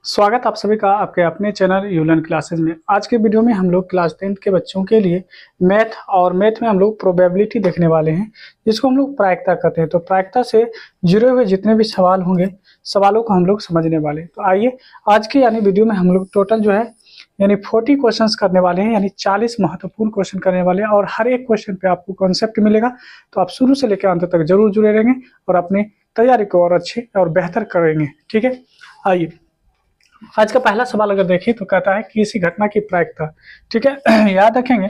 स्वागत आप सभी का आपके अपने चैनल यूलर्न क्लासेस में। आज के वीडियो में हम लोग क्लास 10th के बच्चों के लिए मैथ में हम लोग प्रोबेबिलिटी देखने वाले हैं, जिसको हम लोग प्रायिकता कहते हैं। तो प्रायिकता से जुड़े हुए जितने भी सवाल होंगे, सवालों को हम लोग समझने वाले हैं। तो आइए आज की वीडियो में हम लोग टोटल 40 क्वेश्चंस करने वाले हैं, यानी 40 महत्वपूर्ण क्वेश्चन करने वाले हैं। और हर एक क्वेश्चन पे आपको कॉन्सेप्ट मिलेगा, तो आप शुरू से लेकर अंत तक जरूर जुड़े रहेंगे और अपनी तैयारी को और अच्छे और बेहतर करेंगे। ठीक है, आइए आज का पहला सवाल अगर देखें तो कहता है कि किसी घटना की प्रायिकता। ठीक है, याद रखेंगे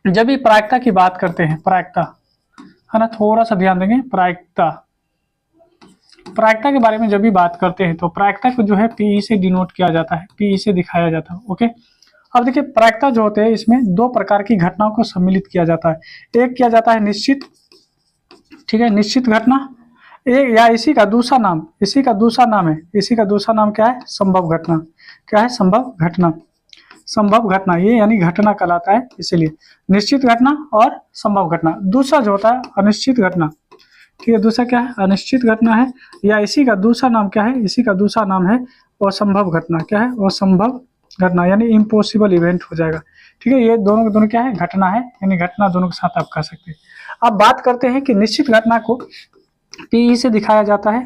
जब भी प्रायिकता की बात करते हैं, प्रायिकता है ना, थोड़ा सा ध्यान देंगे। प्रायिकता के बारे में जब भी बात करते हैं तो प्रायिकता को पीई से डिनोट किया जाता है, पीई से दिखाया जाता है। ओके, अब देखिए प्रायिकता जो होते हैं इसमें दो प्रकार की घटनाओं को सम्मिलित किया जाता है। एक किया जाता है निश्चित, ठीक है, निश्चित घटना। एक या इसी का दूसरा नाम क्या है? संभव घटना। क्या है? संभव घटना। संभव घटना ये यानी घटना कहलाता है, इसीलिए निश्चित घटना और संभव घटना। दूसरा जो होता है अनिश्चित घटना। ठीक है, दूसरा क्या है? अनिश्चित घटना है, या इसी का दूसरा नाम क्या है? इसी का दूसरा नाम है असंभव घटना। क्या है? असंभव घटना, यानी इम्पॉसिबल इवेंट हो जाएगा। ठीक है, ये दोनों क्या है? घटना है, यानी घटना दोनों के साथ आप कह सकते हैं। अब बात करते हैं कि निश्चित घटना को पीई से दिखाया जाता है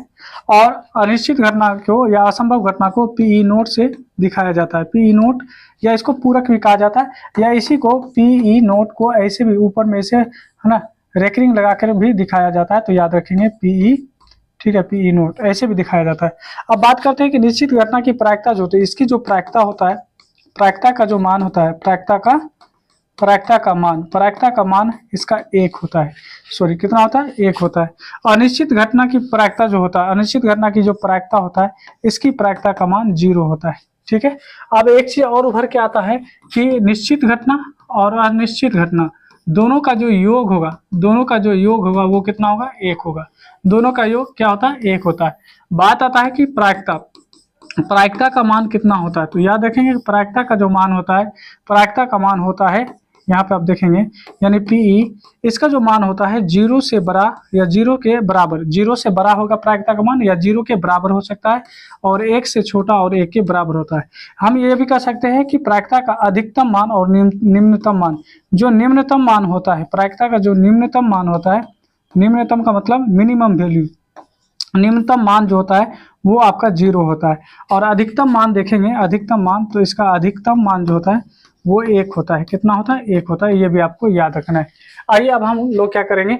और अनिश्चित घटना को या असंभव घटना को पीई नोट से दिखाया जाता है। पीई नोट या इसको पूरक भी कहा जाता है, या इसी को पीई नोट को ऐसे भी ऊपर में से है ना रेकरिंग लगाकर भी दिखाया जाता है। तो याद रखेंगे पीई, ठीक है, पीई नोट ऐसे भी दिखाया जाता है। अब बात करते हैं कि निश्चित घटना की प्रायिकता जो होती है, इसकी जो प्रायिकता होता है, प्रायिकता का जो मान होता है, प्रायिकता का मान इसका 1 होता है। सॉरी, कितना होता है? 1 होता है। अनिश्चित घटना की प्रायिकता जो होता है, अनिश्चित घटना की जो प्रायिकता होता है, इसकी प्रायिकता का मान 0 होता है। ठीक है, अब एक चीज और उभर के आता है कि निश्चित घटना और अनिश्चित घटना दोनों का जो योग होगा वो कितना होगा? 1 होगा। दोनों का योग क्या होता है? 1 होता है। बात आता है कि प्रायिकता का मान कितना होता है। तो याद रखेंगे प्रायिकता का जो मान होता है, यहाँ पे आप देखेंगे, यानी पीई, इसका जो मान होता है 0 से बड़ा या 0 के बराबर। 0 से बड़ा होगा प्रायिकता का मान, या 0 के बराबर हो सकता है, और 1 से छोटा और 1 के बराबर होता है। हम ये भी कह सकते हैं कि प्रायिकता का अधिकतम मान और निम्नतम मान, जो निम्नतम मान होता है, प्रायिकता का जो निम्नतम मान होता है, निम्नतम का मतलब मिनिमम वैल्यू, निम्नतम मान जो होता है वो आपका 0 होता है। और अधिकतम मान देखेंगे, अधिकतम मान, तो इसका अधिकतम मान जो होता है वो 1 होता है। कितना होता है? 1 होता है। ये भी आपको याद रखना है। आइए अब हम लोग क्या करेंगे,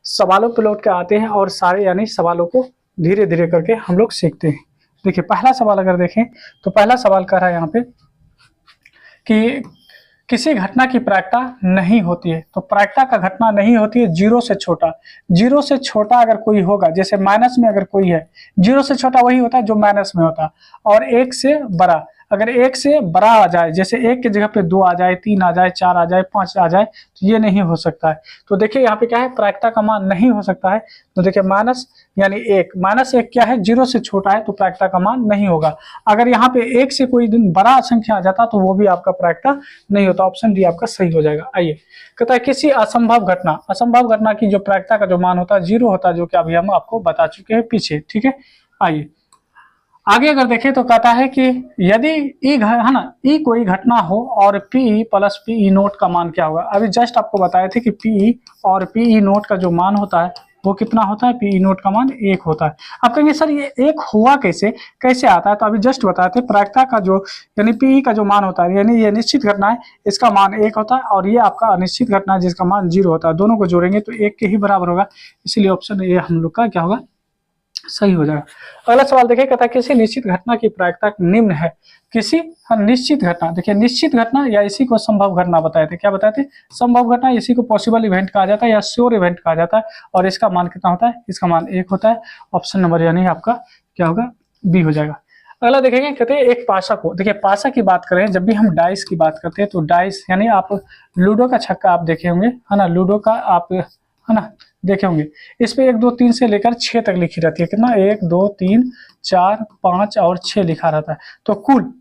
सवालों पे लौट के आते हैं और सारे यानी सवालों को धीरे धीरे करके हम लोग सीखते हैं। देखिए पहला सवाल अगर देखें तो पहला सवाल कह रहा है यहाँ पे कि किसी घटना की प्रायिकता नहीं होती है। तो प्रायिकता का घटना नहीं होती है 0 से छोटा। 0 से छोटा अगर कोई होगा, जैसे माइनस में अगर कोई है, 0 से छोटा वही होता है जो माइनस में होता है। और 1 से बड़ा, अगर 1 से बड़ा आ जाए, जैसे 1 की जगह पे 2 आ जाए, 3 आ जाए, 4 आ जाए, 5 आ जाए, तो ये नहीं हो सकता है। तो देखिए यहाँ पे क्या है? प्रायिकता का मान नहीं हो सकता है। तो देखिए माइनस यानी 1, -1 क्या है? 0 से छोटा है, तो प्रायिकता का मान नहीं होगा। अगर यहाँ पे 1 से कोई दिन बड़ा संख्या आ जाता तो वो भी आपका प्रायिकता नहीं होता। ऑप्शन डी आपका सही हो जाएगा। आइए, कहता है किसी असंभव घटना की जो प्रायिकता का जो मान होता है 0 होता है, जो कि अभी हम आपको बता चुके हैं पीछे। ठीक है, आइए आगे अगर देखें तो कहता है कि यदि ई कोई घटना हो और पी प्लस पीई नोट का मान क्या होगा। अभी जस्ट आपको बताए थे कि पी और पीई नोट का जो मान होता है वो कितना होता है? पीई नोट का मान 1 होता है। आप कहेंगे सर ये 1 हुआ कैसे आता है? तो अभी जस्ट बताए थे प्रायिकता का जो यानी पीई का जो मान होता है, यानी ये निश्चित घटना है, इसका मान 1 होता है, और ये आपका अनिश्चित घटना है जिसका मान 0 होता है। दोनों को जोड़ेंगे तो 1 के ही बराबर होगा, इसीलिए ऑप्शन ए हम लोग का क्या होगा? सही हो जाएगा। अगला सवाल देखिए, कहता है किसी निश्चित घटना की प्रायिकता निम्न है। किसी निश्चित घटना, देखिए निश्चित घटना या इसी को संभव घटना बताए थे। क्या बताए थे? संभव घटना, इसी को पॉसिबल इवेंट कहा जाता है या श्योर इवेंट कहा जाता है। और इसका मान कितना होता है? इसका मान 1 होता है। ऑप्शन नंबर यानी आपका क्या होगा? बी हो जाएगा। अगला देखेंगे, कहते हैं एक पासा को, देखिए पासा की बात करें, जब भी हम डाइस की बात करते हैं तो डाइस यानी आप लूडो का छक्का आप देखे होंगे, है ना, लूडो का आप है ना देखे होंगे। इस पे 1 2 3 से लेकर 6 तक लिखी रहती है। कितना? 1 2 3 4 5 और 6 लिखा रहता है। तो कुल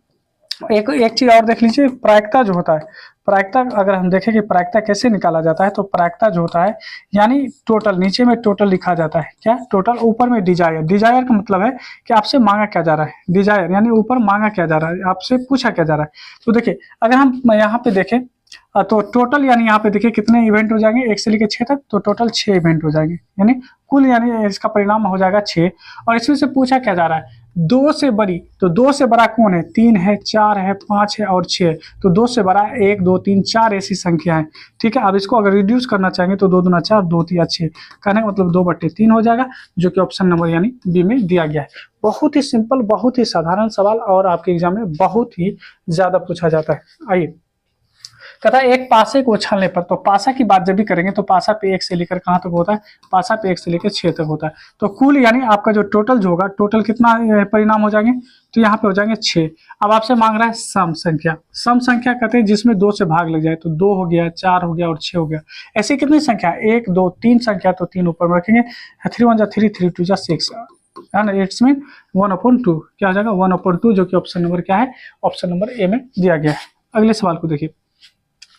एक चीज और देख लीजिए, प्रायिकता जो होता है, प्रायिकता अगर हम देखें कि प्रायिकता कैसे निकाला जाता है, तो प्रायिकता जो होता है यानी टोटल, नीचे में टोटल लिखा जाता है, क्या टोटल, ऊपर में डिजायर। डिजायर का मतलब है कि आपसे मांगा क्या जा रहा है, डिजायर यानी ऊपर मांगा क्या जा रहा है, आपसे पूछा क्या जा रहा है। तो देखिए अगर हम यहाँ पे देखें तो टोटल यानी यहाँ पे देखिए कितने इवेंट हो जाएंगे, 1 से लेकर 6 तक, तो टोटल 6 इवेंट हो जाएंगे, यानी कुल यानी इसका परिणाम हो जाएगा 6। और इसमें से पूछा क्या जा रहा है, 2 से बड़ी, तो 2 से बड़ा कौन है, 3 है, 4 है, 5 है और 6 है। तो 2 से बड़ा 1 2 3 4 ऐसी संख्या है, ठीक है। अब इसको अगर रिड्यूस करना चाहेंगे तो 2 दूना 4, 2 तिया 6, कहने का मतलब 2/3 हो जाएगा, जो कि ऑप्शन नंबर यानी बी में दिया गया है। बहुत ही सिंपल, बहुत ही साधारण सवाल, और आपके एग्जाम में बहुत ही ज्यादा पूछा जाता है। आइए, कहता है एक पासे को उछालने पर, तो पासा की बात जब भी करेंगे तो पासा पे 1 से लेकर कहाँ तक होता है, पासा पे 1 से लेकर 6 तक होता है। तो कुल यानी आपका जो टोटल जो होगा, टोटल कितना परिणाम हो जाएंगे, तो यहाँ पे हो जाएंगे 6। अब आपसे मांग रहा है सम संख्या। सम संख्या कहते हैं जिसमें 2 से भाग लग जाए, तो 2 हो गया, 4 हो गया और 6 हो गया। ऐसी कितनी संख्या, 1 2 3 संख्या, तो 3 ऊपर में रखेंगे, 3 1 जा 3, 3 2 जा 6, है ना, इट्स मीन 1/2, क्या हो जाएगा 1/2, जो कि ऑप्शन नंबर क्या है, ऑप्शन नंबर ए में दिया गया है। अगले सवाल को देखिए,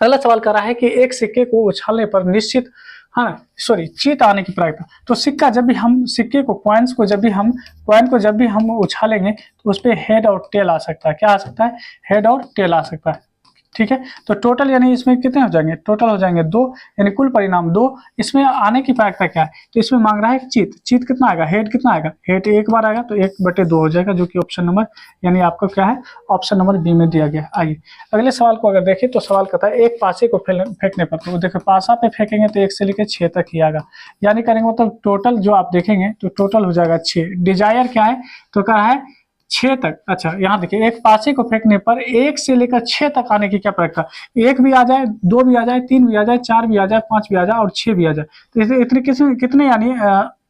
अगला सवाल कर रहा है कि एक सिक्के को उछालने पर निश्चित, चीत आने की प्रायिकता। तो सिक्का जब भी हम सिक्के को, कॉइन्स को जब भी हम उछालेंगे तो उस पर हेड और टेल आ सकता है। क्या आ सकता है, हेड और टेल आ सकता है, ठीक है। तो टोटल यानी इसमें कितने हो जाएंगे, टोटल हो जाएंगे 2, यानी कुल परिणाम 2। इसमें आने की प्रायिकता क्या है, तो इसमें मांग रहा है चीत। चीत कितना आएगा, हेड कितना आएगा, हेड एक बार आएगा तो 1/2 हो जाएगा, जो कि ऑप्शन नंबर यानी आपका क्या है, ऑप्शन नंबर बी में दिया गया। आइए अगले सवाल को अगर देखें तो सवाल कहता है एक पासे को फेंकने पर, तो देखो पासा पे फेंकेंगे तो 1 से लेकर 6 तक ही आएगा, यानी करेंगे मतलब टोटल जो आप देखेंगे तो टोटल हो जाएगा 6। डिजायर क्या है, तो क्या है 6 तक। अच्छा यहाँ देखिए, एक पासे को फेंकने पर 1 से लेकर 6 तक आने की क्या प्रायिकता, 1 भी आ जाए, 2 भी आ जाए, 3 भी आ जाए, 4 भी आ जाए, 5 भी आ जाए और 6 भी आ जाए, तो इसे इतने कितने यानी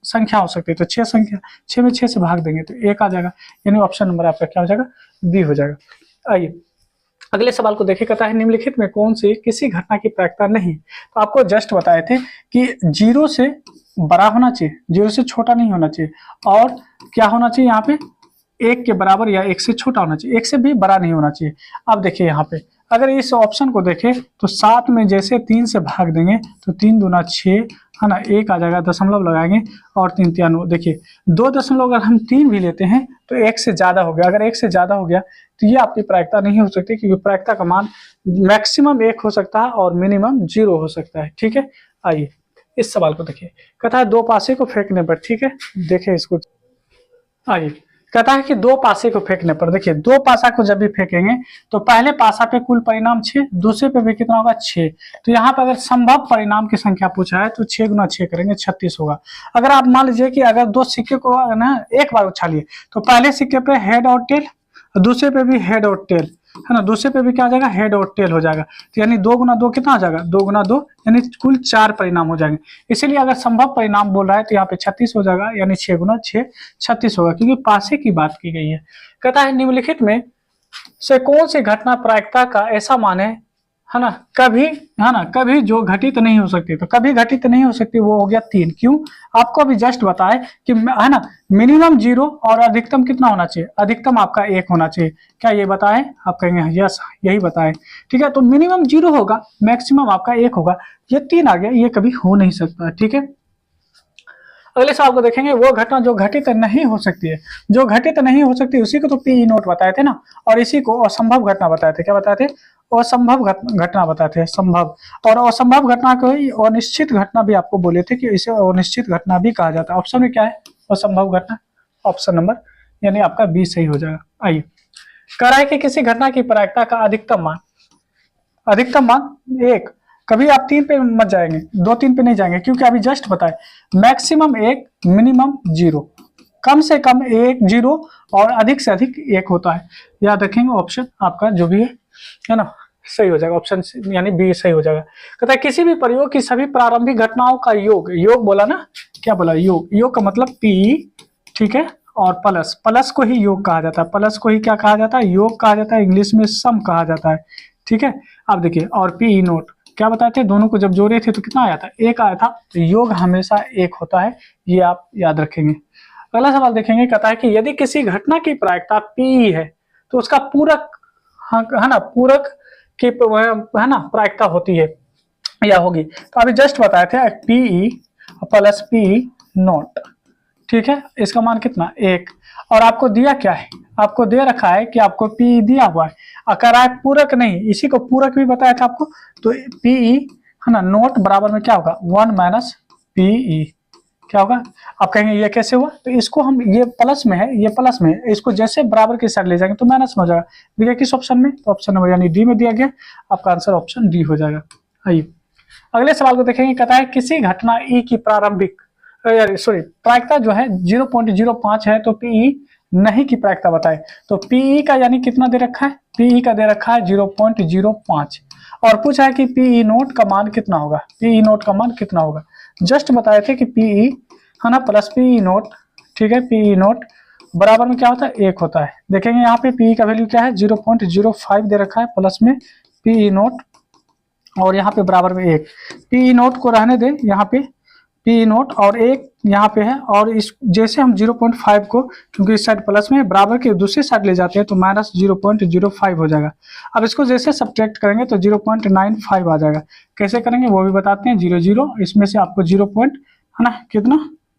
संख्या हो सकती है, तो 6 संख्या, 6 में 6 से भाग देंगे तो 1 आ जाएगा, यानी ऑप्शन नंबर आपका क्या हो जाएगा, बी हो जाएगा। आइए अगले सवाल को देखिए, कहता है निम्नलिखित में कौन सी किसी घटना की प्रायिकता नहीं। तो आपको जस्ट बताए थे कि 0 से बड़ा होना चाहिए, 0 से छोटा नहीं होना चाहिए, और क्या होना चाहिए यहाँ पे 1 के बराबर या 1 से छोटा होना चाहिए, 1 से भी बड़ा नहीं होना चाहिए। अब देखिए यहाँ पे अगर इस ऑप्शन को देखें तो 7 में जैसे 3 से भाग देंगे तो 3 दूना 6, है ना, 1 आ जाएगा, दशमलव लगाएंगे और 3 तिया 9। देखिए 2 दशमलव अगर हम 3 भी लेते हैं तो 1 से ज्यादा हो गया। अगर 1 से ज्यादा हो गया तो ये आपकी प्रायिकता नहीं हो सकती, क्योंकि प्रायिकता का मान मैक्सिमम 1 हो सकता है और मिनिमम 0 हो सकता है, ठीक है। आइए इस सवाल को देखिए, कहता है 2 पासे को फेंकने पर, ठीक है, देखे इसको। आइए कहता है कि 2 पासे को फेंकने पर, देखिए 2 पासा को जब भी फेंकेंगे तो पहले पासा पे कुल परिणाम 6, दूसरे पे भी कितना होगा 6। तो यहाँ पे अगर संभव परिणाम की संख्या पूछा है तो 6 गुना 6 करेंगे 36 होगा। अगर आप मान लीजिए कि अगर 2 सिक्के को ना एक बार उछालिए तो पहले सिक्के पे हेड और टेल, दूसरे पे भी हेड और टेल, है ना, दूसरे पे भी क्या आ जाएगा, हेड और टेल हो जाएगा। तो यानी 2 गुना 2 कितना आ जाएगा, 2 गुना 2 यानी कुल 4 परिणाम हो जाएंगे। इसीलिए अगर संभव परिणाम बोल रहा है तो यहाँ पे 36 हो जाएगा, यानी 6 गुना 6 36 होगा, क्योंकि पासे की बात की गई है। कहता है निम्नलिखित में से कौन सी घटना प्रायिकता का ऐसा मान है ना, कभी, है ना, कभी जो घटित नहीं हो सकती। तो कभी घटित नहीं हो सकती वो हो गया 3। क्यों, आपको अभी जस्ट बताए कि, है ना, मिनिमम 0 और अधिकतम कितना होना चाहिए, अधिकतम आपका 1 होना चाहिए। क्या ये बताए, आप कहेंगे यस यही बताए, ठीक है। तो मिनिमम 0 होगा, मैक्सिमम आपका 1 होगा, ये 3 आ गया, ये कभी हो नहीं सकता, ठीक है। अगले सवाल को देखेंगे, वो घटना जो घटित नहीं हो सकती है, जो घटित नहीं हो सकती उसी को तो पी नोट बताए थे ना, और इसी को असंभव घटना बताए थे। क्या बताए थे, असंभव घटना बताए थे, संभव। और असंभव घटना को ही अनिश्चित घटना भी आपको बोले थे कि इसे अनिश्चित घटना भी कहा जाता है। ऑप्शन में क्या है, असंभव घटना, ऑप्शन नंबर यानी आपका बी सही हो जाएगा। आइए कह रहा है कि किसी घटना की प्रायिकता का अधिकतम मान 1, कभी आप 3 पे मत जाएंगे, 2 3 पे नहीं जाएंगे, क्योंकि अभी जस्ट बताए मैक्सिमम 1, मिनिमम 0, कम से कम 1 0 और अधिक से अधिक 1 होता है। याद रखेंगे, ऑप्शन आपका जो भी है ना सही हो जाएगा, ऑप्शन यानी बी सही हो जाएगा। कहता है किसी भी प्रयोग की सभी प्रारंभिक घटनाओं का योग, योग बोला ना, क्या बोला, योग, योग का मतलब पी, ठीक है, और प्लस को ही योग कहा जाता है, प्लस को ही क्या कहा जाता है, योग कहा जाता है, इंग्लिश में सम कहा जाता है, ठीक है। अब देखिए, और पी नोट क्या बताए थे, दोनों को जब जोड़े थे तो कितना आया था, 1 आया था। तो योग हमेशा 1 होता है, ये आप याद रखेंगे। अगला सवाल देखेंगे, कहता है कि यदि किसी घटना की प्रायिकता पी है तो उसका पूरक, हाँ, है ना, पूरक की है ना प्रायिकता होती है या होगी। तो अभी जस्ट बताए थे पीई प्लस पी नोट, ठीक है, इसका मान कितना 1। और आपको दिया क्या है, आपको दे रखा है कि आपको पीई दिया हुआ है, अगर आप पूरक नहीं, इसी को पूरक भी बताया था आपको। तो पीई है ना नोट बराबर में क्या होगा 1 माइनस पीई, क्या होगा। आप कहेंगे ये कैसे हुआ, तो इसको हम, ये प्लस में है ये प्लस में है, इसको जैसे बराबर की साइड ले जाएंगे तो माइनस में हो जाएगा। देखिए किस ऑप्शन में, तो ऑप्शन नंबर यानी डी में दिया गया, आपका आंसर ऑप्शन डी हो जाएगा। आइए अगले सवाल को देखेंगे, कहता है किसी घटना ई की प्रारंभिक प्रायिकता जो है 0.05 है, तो पीई नहीं की प्रायिकता बताए। तो पीई का यानी कितना दे रखा है, पीई का दे रखा है 0.05 और पूछा है कि पीई नोट का मान कितना होगा, पीई नोट का मान कितना होगा। जस्ट बताए थे कि पीई है ना प्लस पीई नोट, ठीक है, पीई नोट बराबर में क्या होता है 1 होता है। देखेंगे यहाँ पे पीई का वैल्यू क्या है 0.05 दे रखा है प्लस में पीई नोट और यहाँ पे बराबर में 1। पीई नोट को रहने दे यहाँ पे, पी नोट और 1 यहाँ पे है, और इस जैसे हम 0.5 को, क्योंकि इस साइड प्लस में बराबर के दूसरी साइड ले जाते हैं तो माइनस 0.05 हो जाएगा। अब इसको जैसे सब्ट्रैक्ट करेंगे तो 0.95 आ जाएगा। कैसे करेंगे वो भी बताते हैं। 0 इसमें से आपको 0 पॉइंट है ना कितना,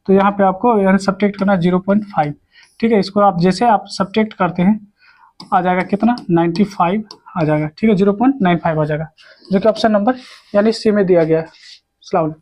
तो यहाँ पे आपको यानी सब्ट्रैक्ट करना 0.5, ठीक है। इसको आप जैसे आप सब्ट्रैक्ट करते हैं आ जाएगा कितना 95 आ जाएगा, ठीक है, 0.95 आ जाएगा, जो कि ऑप्शन नंबर यानी सी में दिया गया है। सलाम।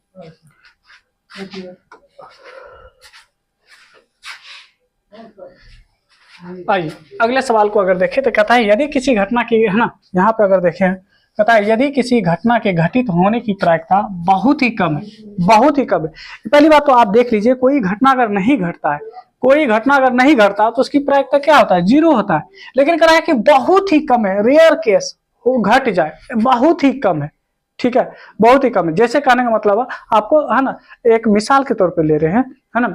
आइए अगले सवाल को अगर देखें तो कहता है यदि किसी घटना की, है ना, यहाँ पे अगर देखें कहता है यदि किसी घटना के घटित होने की प्रायिकता बहुत ही कम है, बहुत ही कम है। पहली बात तो आप देख लीजिए, कोई घटना अगर नहीं घटता है, कोई घटना अगर नहीं घटता तो उसकी प्रायिकता क्या होता है 0 होता है। लेकिन कह रहा है कि बहुत ही कम है, रेयर केस वो घट जाए, बहुत ही कम है, ठीक है, बहुत ही कम है। जैसे कहने का मतलब आपको है ना, एक मिसाल के तौर पे ले रहे हैं, है ना,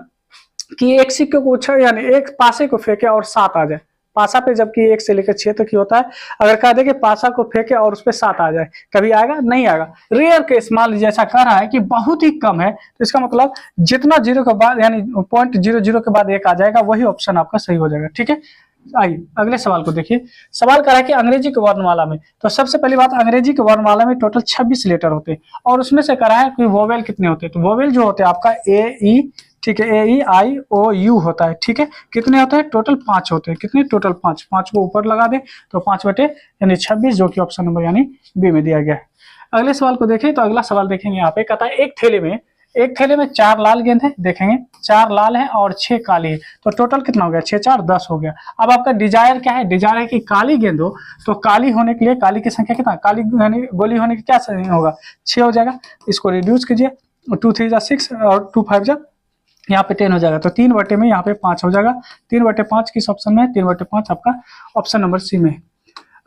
कि एक सिक्के को उछल यानी एक पासे को फेंके और 7 आ जाए, पासा पे जबकि 1 से लेकर 6 तक ही होता है। अगर कह दे कि पासा को फेंके और उस पर 7 आ जाए, कभी आएगा नहीं आएगा, रेयर केस। मान लीजिए ऐसा कह रहा है कि बहुत ही कम है, तो इसका मतलब जितना 0 के बाद यानी 0.00 के बाद 1 आ जाएगा वही ऑप्शन आपका सही हो जाएगा, ठीक है। आइए अगले सवाल को देखिए। सवाल कर रहा है कि अंग्रेजी के वर्णमाला में, तो सबसे पहली बात अंग्रेजी के वर्णमाला में टोटल 26 लेटर होते हैं और उसमें से कह रहा है कि वोवेल कितने होते हैं। तो वोवेल जो होते हैं आपका ए ई, ठीक है, ए ई आई ओ यू होता है, ठीक है। कितने होते हैं टोटल 5 होते हैं, कितने टोटल 5, 5 को ऊपर लगा दे तो 5 बटे यानी 26, जो कि ऑप्शन नंबर यानी बी में दिया गया है। अगले सवाल को देखें तो अगला सवाल देखेंगे यहाँ पे, कहता है एक थैले में 4 लाल गेंद है, देखेंगे 4 लाल है और 6 काली है, तो टोटल कितना हो गया 6 4 10 हो गया। अब आपका डिजायर क्या है, डिजायर है कि काली गेंद हो, तो काली होने के लिए काली की संख्या कितना, काली यानी गोली होने की क्या होगा 6 हो जाएगा। इसको रिड्यूस कीजिए, 2 3 जा 6 और 2 5 जा यहाँ पे 10 हो जाएगा, तो 3 बटे में यहाँ पे 5 हो जाएगा। 3 बटे 5 किस ऑप्शन में है, 3 बटे 5 आपका ऑप्शन नंबर सी में।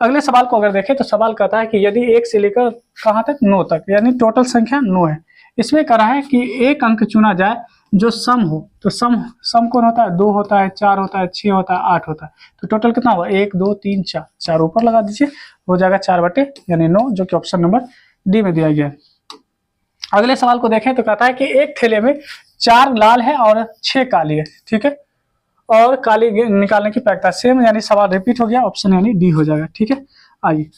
अगले सवाल को अगर देखें तो सवाल कहता है कि यदि 1 से लेकर कहाँ तक 9 तक यानी टोटल संख्या 9 है, इसमें कह रहा है कि एक अंक चुना जाए जो सम हो, तो सम कौन होता है 2 होता है, 4 होता है, 6 होता है, 8 होता है, तो टोटल कितना हुआ 1 2 3 4, 4 ऊपर लगा दीजिए, हो जाएगा 4 बटे यानी 9, जो कि ऑप्शन नंबर डी में दिया गया है। अगले सवाल को देखें तो कहता है कि एक थैले में 4 लाल है और 6 काली है, ठीक है, और काली निकालने की प्रायिकता सेम, यानी सवाल रिपीट हो गया, ऑप्शन यानी डी हो जाएगा, ठीक है। आइए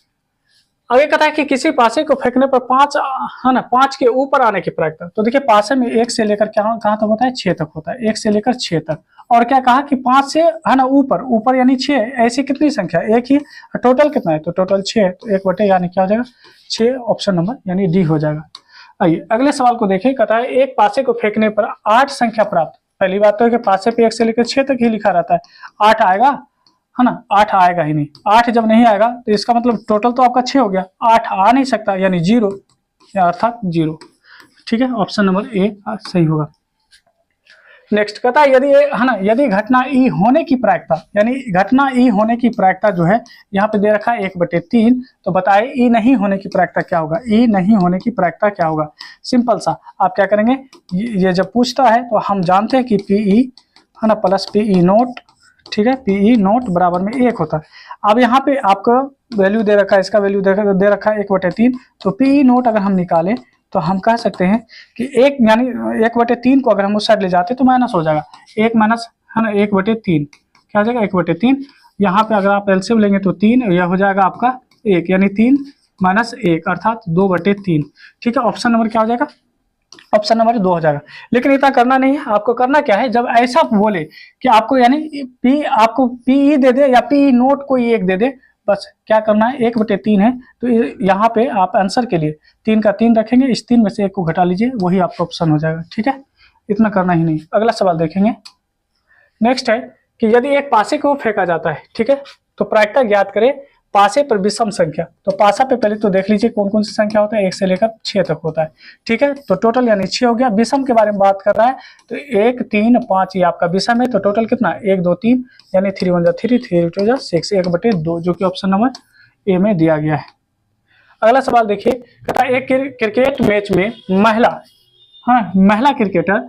आगे कहता है कि किसी पासे को फेंकने पर 5 है ना 5 के ऊपर आने की प्रायिकता। तो देखिए पासे में 1 से लेकर क्या कहाँ तक होता है 6 तक होता है, 1 से लेकर 6 तक, और क्या कहा कि 5 से है ना ऊपर यानी 6, ऐसी कितनी संख्या एक ही, टोटल कितना है तो टोटल 6, तो 1 बटे यानी क्या हो जाएगा 6, ऑप्शन नंबर यानी डी हो जाएगा। आइए अगले सवाल को देखें, कहता है एक पासे को फेंकने पर 8 संख्या प्राप्त। पहली बात तो है कि पासे पे 1 से लेकर 6 तक ही लिखा रहता है, 8 आएगा है ना, 8 आएगा ही नहीं। 8 जब नहीं आएगा तो इसका मतलब टोटल तो आपका 6 हो गया, 8 आ नहीं सकता यानी 0, अर्थात 0, ठीक है, ऑप्शन नंबर ए सही होगा। नेक्स्ट कहता है यदि है ना यदि घटना ई होने की प्रायिकता, यानी घटना ई होने की प्रायिकता जो है यहाँ पे दे रखा है 1/3, तो बताए ई नहीं होने की प्रायिकता क्या होगा, ई नहीं होने की प्रायिकता क्या होगा। सिंपल सा आप क्या करेंगे, ये जब पूछता है तो हम जानते हैं कि पीई है ना प्लस पीई नोट, ठीक है, पीई नोट बराबर में 1 होता है। अब यहाँ पे आपका वैल्यू दे रखा है, इसका वैल्यू दे रखा है 1/3, तो पीई नोट अगर हम निकालें तो हम कह सकते हैं कि 1 यानी 1/3 को अगर हम उस साइड ले जाते तो माइनस हो जाएगा, 1 माइनस है ना 1/3 क्या हो जाएगा 1/3। यहाँ पे अगर आप एलसीएम लेंगे तो 3, यह हो जाएगा आपका 1 यानी 3 माइनस 1 अर्थात 2/3। ठीक है, ऑप्शन नंबर क्या हो जाएगा, ऑप्शन नंबर 2 हो जाएगा। लेकिन इतना करना नहीं है, आपको करना क्या है, जब ऐसा बोले कि आपको यानी पी आपको पीई दे दे या पी नोट कोई एक दे दे, बस क्या करना है, 1/3 है तो यहाँ पे आप आंसर के लिए 3 का 3 रखेंगे, इस 3 में से 1 को घटा लीजिए, वही आपका ऑप्शन हो जाएगा। ठीक है, इतना करना ही नहीं। अगला सवाल देखेंगे। नेक्स्ट है कि यदि एक पासे को फेंका जाता है, ठीक है, तो प्रायिकता ज्ञात करें पासे पर विषम संख्या। तो पासा पे पहले तो देख लीजिए कौन कौन सी संख्या होता है, 1 से लेकर 6 तक होता है। ठीक है, तो टोटल यानी 6 हो गया। विषम के बारे में बात कर रहा है तो 1 3 5 ये आपका विषम है, तो टोटल कितना, 1 2 3 यानी 3 1 3 3 2 6 1/2, जो कि ऑप्शन नंबर ए में दिया गया है। अगला सवाल देखिए, कहता है एक क्रिकेट मैच में महिला क्रिकेटर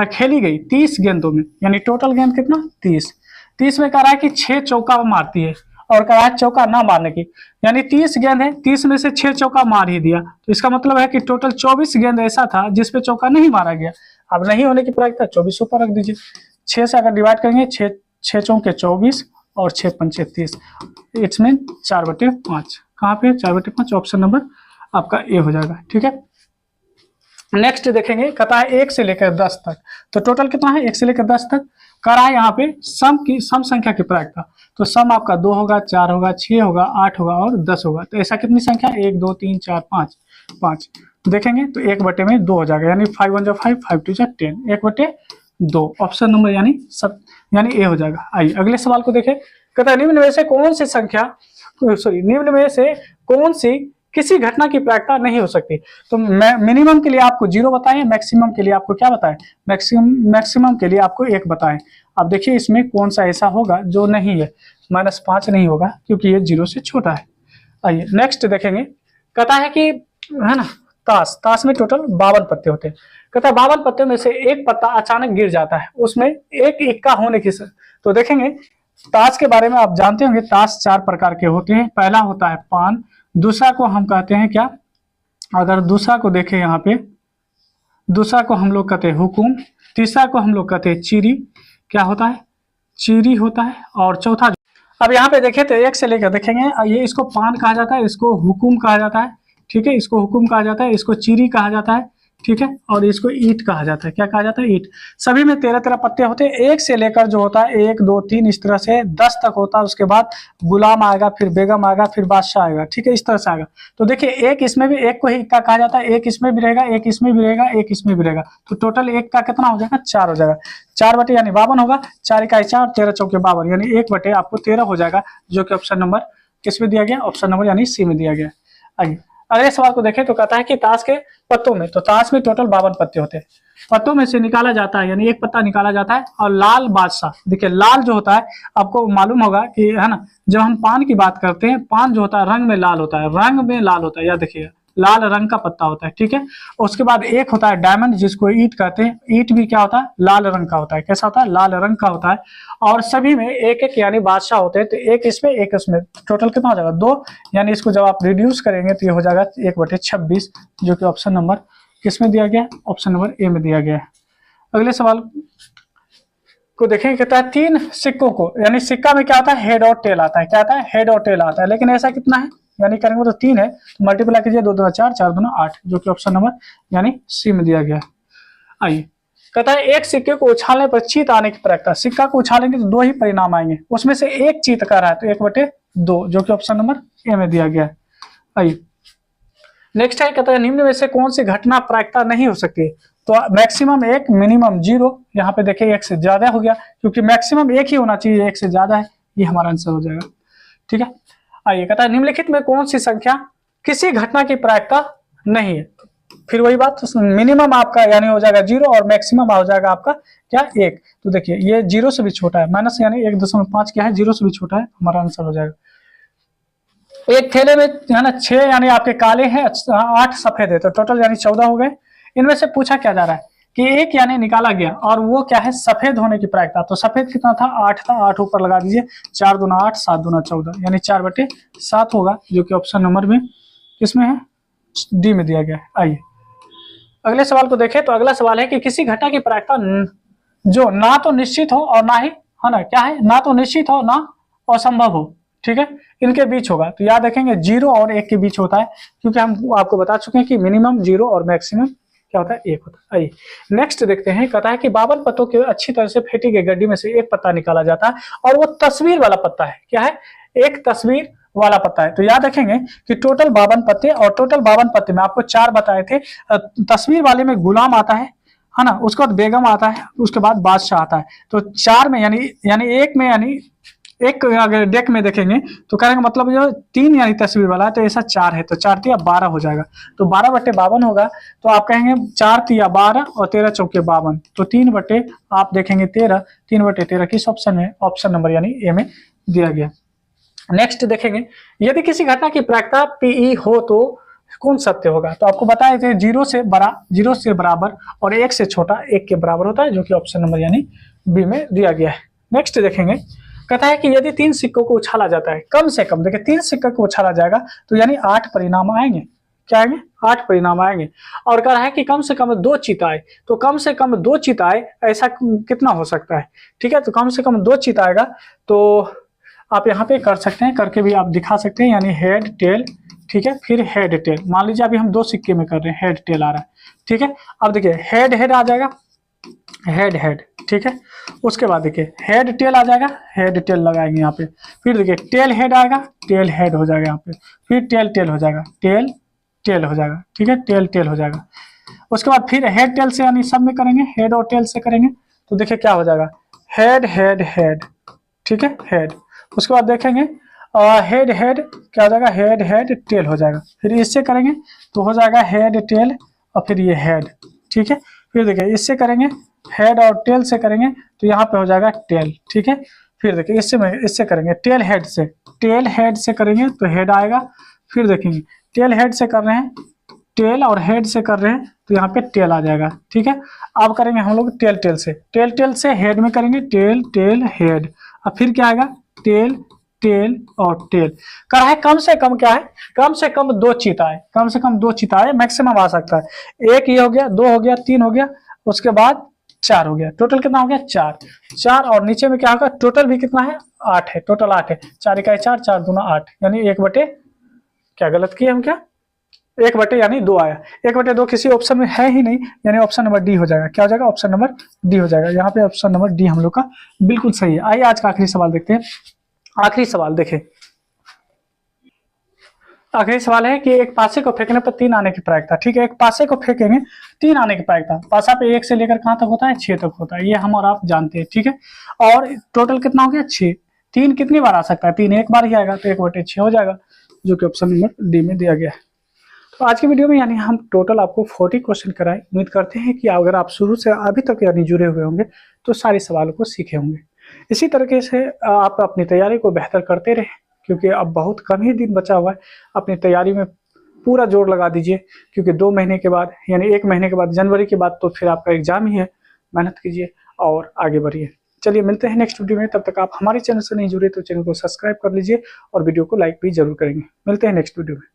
खेली गई 30 गेंदों में, यानी टोटल गेंद कितना, 30 में कह रहा है कि 6 चौका मारती है और कह रहा है चौका ना मारने की, यानी 30 गेंद है, 30 में से 6 चौका मार ही दिया, तो इसका मतलब है कि टोटल 24 गेंद ऐसा था जिसपे चौका नहीं मारा गया। अब नहीं होने की प्रायिकता 24 ऊपर रख दीजिए, 6 से अगर डिवाइड करेंगे 6 चौके 24 और 6 पंचे 30, इट्स मीन 4/5। कहाँ पे 4/5, ऑप्शन नंबर आपका ए हो जाएगा। ठीक है, नेक्स्ट देखेंगे, कहता है 1 से लेकर 10 तक, तो टोटल कितना है, 1 से लेकर 10 तक। कह रहा है यहाँ पे सम संख्या की प्रायिकता, तो सम आपका 2 होगा, 4 होगा, 6 होगा, 8 होगा और 10 होगा। तो ऐसा कितनी संख्या, 1 2 3 4 5 देखेंगे तो 1/2 हो जाएगा, यानी 5 1 5 5 2 10, 1/2, ऑप्शन नंबर यानी ए हो जाएगा। आइए अगले सवाल को देखें। कहता है निम्न में से कौन सी किसी घटना की प्रायिकता नहीं हो सकती। तो मिनिमम के लिए आपको 0 बताएं, मैक्सिमम के लिए आपको क्या बताएं, मैक्सिमम के लिए आपको 1 बताएं। अब देखिए इसमें कौन सा ऐसा होगा जो नहीं है, -5 नहीं होगा क्योंकि ये 0 से छोटा है। आइए नेक्स्ट देखेंगे। कहता है कि है ना, ताश में टोटल 52 पत्ते होते हैं। कहता है 52 पत्ते में से एक पत्ता अचानक गिर जाता है, उसमें एक इक्का होने की तो देखेंगे ताश के बारे में आप जानते होंगे, ताश 4 प्रकार के होते हैं। पहला होता है पान, दूसरा को हम कहते हैं क्या, अगर दूसरा को देखें यहाँ पे, दूसरा को हम लोग कहते हैं हुकुम, तीसरा को हम लोग कहते हैं चीरी, क्या होता है, चीरी होता है, और चौथा अब यहाँ पे देखें तो 1 से लेकर देखेंगे, ये इसको पान कहा जाता है, इसको हुकुम कहा जाता है। ठीक है, इसको हुकुम कहा जाता है, इसको चीरी कहा जाता है। ठीक है, और इसको ईट कहा जाता है। क्या कहा जाता है, ईट। सभी में 13 पत्ते होते हैं। 1 से लेकर जो होता है 1 2 3 इस तरह से 10 तक होता है। उसके बाद गुलाम आएगा, फिर बेगम आएगा, फिर बादशाह आएगा। ठीक है, इस तरह से आएगा। तो देखिए एक इसमें भी, एक को ही इक्का कहा जाता है, एक इसमें भी रहेगा, एक इसमें भी रहेगा, एक इसमें भी रहेगा। तो टोटल 1 का कितना हो जाएगा, 4 हो जाएगा। 4 यानी 52 होगा, 4 इकाई 4, 13 चौके 52, यानी 1 आपको 13 हो जाएगा, जो कि ऑप्शन नंबर किस में दिया गया, ऑप्शन नंबर यानी सी में दिया गया। आइए अगले सवाल को देखें तो कहता है कि ताश के पत्तों में, तो ताश में टोटल 52 पत्ते होते हैं, पत्तों में से निकाला जाता है, यानी एक पत्ता निकाला जाता है। और लाल बादशाह, देखिए लाल जो होता है आपको मालूम होगा कि है ना, जब हम पान की बात करते हैं, पान जो होता है रंग में लाल होता है, रंग में लाल होता है, याद देखिए लाल रंग का पत्ता होता है। ठीक है, उसके बाद एक होता है डायमंड, जिसको ईट कहते हैं। ईट भी क्या होता है, लाल रंग का होता है। कैसा होता है, लाल रंग का होता है। और सभी में एक एक यानी बादशाह होते हैं, तो एक इसमें एक इसमें, टोटल कितना हो जाएगा, 2, यानी इसको जब आप रिड्यूस करेंगे तो ये हो जाएगा 1/26, जो कि ऑप्शन नंबर किस में दिया गया, ऑप्शन नंबर ए में दिया गया है। अगले सवाल को देखें, कहता है 3 सिक्कों को, यानी सिक्का में क्या आता है, हेड और टेल आता है। क्या आता है, हेड और टेल आता है, लेकिन ऐसा कितना है, यानी करेंगे तो 3 है, तो मल्टीप्लाई कीजिए, 2 2 4 4 2 8, जो कि ऑप्शन नंबर यानी सी में दिया गया है। आइए कहता है एक सिक्के को उछालने पर चीत आने की प्रायिकता, सिक्का को उछालेंगे तो 2 ही परिणाम आएंगे, उसमें से एक चीत का रहा है, तो 1/2, जो कि ऑप्शन नंबर ए में दिया गया है। आइए नेक्स्ट है, कहता है निम्न में से कौन सी घटना प्रायिकता नहीं हो सकती। तो मैक्सिमम 1, मिनिमम 0। यहाँ पे देखिए 1 से ज्यादा हो गया, क्योंकि मैक्सिमम 1 ही होना चाहिए, 1 से ज्यादा है, ये हमारा आंसर हो जाएगा। ठीक है, आइए कहता है निम्नलिखित में कौन सी संख्या किसी घटना की प्रायिकता नहीं है। फिर वही बात, मिनिमम आपका यानी हो जाएगा 0 और मैक्सिमम हो जाएगा आपका क्या, 1। तो देखिए ये 0 से भी छोटा है, माइनस यानी 1.5 क्या है, 0 से भी छोटा है, हमारा आंसर हो जाएगा। एक थैले में है ना 6 यानी आपके काले हैं, 8 सफेद है, तो टोटल यानी 14 हो गए। इनमें से पूछा क्या जा रहा है कि एक यानी निकाला गया, और वो क्या है, सफेद होने की प्रायिकता। तो सफेद कितना था, 8 था, 8 ऊपर लगा दीजिए, 4 दूना 8, 7 दूना 14, यानी 4/7 होगा, जो कि ऑप्शन नंबर में किसमें है, डी में दिया गया है। आइए अगले सवाल को देखें, तो अगला सवाल है कि किसी घटना की प्रायिकता जो ना तो निश्चित हो और ना ही, है ना, क्या है, ना तो निश्चित हो ना असंभव हो। ठीक है, इनके बीच होगा। तो याद रखेंगे 0 और 1 के बीच होता है, क्योंकि हम आपको बता चुके हैं कि मिनिमम 0 और मैक्सिमम क्या होता है 1 होता है। आइए नेक्स्ट देखते हैं, कहता है कि 52 पत्तों के अच्छी तरह से फेंटी गई गड्डी में से एक पत्ता निकाला जाता है और वो तस्वीर वाला पत्ता है। क्या है? एक तस्वीर वाला पत्ता है। तो याद रखेंगे कि टोटल 52 पत्ते, और टोटल 52 पत्ते में आपको 4 बताए थे। तस्वीर वाले में गुलाम आता है ना, उसके बाद बेगम आता है, उसके बाद बादशाह आता है। तो 4 में यानी एक में, यानी एक अगर डेक में देखेंगे तो करेंगे मतलब जो 3 यानी तस्वीर वाला है, तो ऐसा 4 है, तो 4 तिया 12 हो जाएगा। तो 12/52 होगा, तो आप कहेंगे 4 तिया 12 और 13 चौके 52, तो 3 बटे आप देखेंगे 13, 3/13 किस ऑप्शन में? ऑप्शन नंबर यानी ए में दिया गया। नेक्स्ट देखेंगे, यदि किसी घटना की प्रायिकता पीई हो तो कौन सत्य होगा? तो आपको बताए थे 0 से बड़ा, 0 से बराबर और 1 से छोटा 1 के बराबर होता है, जो कि ऑप्शन नंबर यानी बी में दिया गया है। नेक्स्ट देखेंगे, कहता है कि यदि 3 सिक्कों को उछाला जाता है, कम से कम देखिए 3 सिक्कों को उछाला जाएगा तो यानी 8 परिणाम आएंगे। क्या आएंगे? 8 परिणाम आएंगे। और कह रहा है कि कम से कम 2 चिताए, तो कम से कम 2 चिताए ऐसा कितना हो सकता है? ठीक है, तो कम से कम 2 चिता आएगा। तो आप यहाँ पे कर सकते हैं, करके भी आप दिखा सकते हैं, यानी हेड टेल, ठीक है, फिर हेड टेल। मान लीजिए अभी हम 2 सिक्के में कर रहे हैं, हेड टेल आ रहा है, ठीक है। अब देखिए हेड हेड आ जाएगा, हेड हेड, ठीक है। उसके बाद देखिए हेड टेल आ जाएगा, हेड टेल लगाएंगे यहाँ पे। फिर देखिए टेल हेड आएगा, टेल हेड हो जाएगा यहाँ पे। फिर टेल टेल हो जाएगा, टेल टेल हो जाएगा, ठीक है, टेल टेल हो जाएगा। उसके बाद फिर हेड टेल से यानी सब में करेंगे, हेड और टेल से करेंगे, तो देखिए क्या हो जाएगा, हेड हेड हेड, ठीक है, हेड। उसके बाद देखेंगे हेड हेड क्या हो जाएगा, हेड हेड टेल हो जाएगा। फिर इससे करेंगे तो हो जाएगा हेड टेल, और फिर ये हेड, ठीक है। फिर देखिए इससे करेंगे, हेड और टेल से करेंगे तो यहाँ पे हो जाएगा टेल, ठीक है। फिर देखिए इससे करेंगे टेल हेड से करेंगे तो हेड आएगा। फिर देखेंगे टेल हेड से कर रहे हैं, टेल और हेड से कर रहे हैं तो यहाँ पे टेल आ जाएगा, ठीक है। अब करेंगे हम लोग टेल टेल से हेड में करेंगे, टेल टेल हेड। अब फिर क्या आएगा, टेल टेल और टेल। कर है कम से कम क्या है, कम से कम 2 चिताएं, कम से कम 2 चिताएं मैक्सिमम आ सकता है। एक ये हो गया, 2 हो गया, 3 हो गया, उसके बाद 4 हो गया। टोटल कितना हो गया, 4 और नीचे में क्या होगा, टोटल भी कितना है, 8 है, टोटल 8 है। 4 इकाई 4, 4 दूना 8, यानी 1 बटे, क्या गलत किए हम, क्या 1 बटे यानी 2 आया। 1 बटे 2 किसी ऑप्शन में है ही नहीं, यानी ऑप्शन नंबर डी हो जाएगा। क्या हो जाएगा, ऑप्शन नंबर डी हो जाएगा। यहाँ पे ऑप्शन नंबर डी हम लोग का बिल्कुल सही है। आइए आज का आखिरी सवाल देखते हैं। आखिरी सवाल देखें, आखिरी सवाल है कि एक पासे को फेंकने पर 3 आने की प्रायिकता, ठीक है, एक पासे को फेंकेंगे 3 आने की प्रायिकता। पासा पे 1 से लेकर कहां तक होता है, 6 तक होता है, ये हम और आप जानते हैं, ठीक है। और टोटल कितना हो गया, 6। 3 कितनी बार आ सकता है, 3 एक बार ही आएगा, तो 1 बटे 6 हो जाएगा, जो कि ऑप्शन नंबर डी में दिया गया है। तो आज की वीडियो में यानी हम टोटल आपको 40 क्वेश्चन कराए। उम्मीद करते हैं कि अगर आप शुरू से अभी तक यानी जुड़े हुए होंगे तो सारे सवालों को सीखे होंगे। इसी तरीके से आप अपनी तैयारी को बेहतर करते रहें, क्योंकि अब बहुत कम ही दिन बचा हुआ है। अपनी तैयारी में पूरा जोर लगा दीजिए, क्योंकि 2 महीने के बाद यानी 1 महीने के बाद, जनवरी के बाद तो फिर आपका एग्जाम ही है। मेहनत कीजिए और आगे बढ़िए। चलिए मिलते हैं नेक्स्ट वीडियो में। तब तक आप हमारे चैनल से नहीं जुड़े तो चैनल को सब्सक्राइब कर लीजिए और वीडियो को लाइक भी जरूर करेंगे। मिलते हैं नेक्स्ट वीडियो में।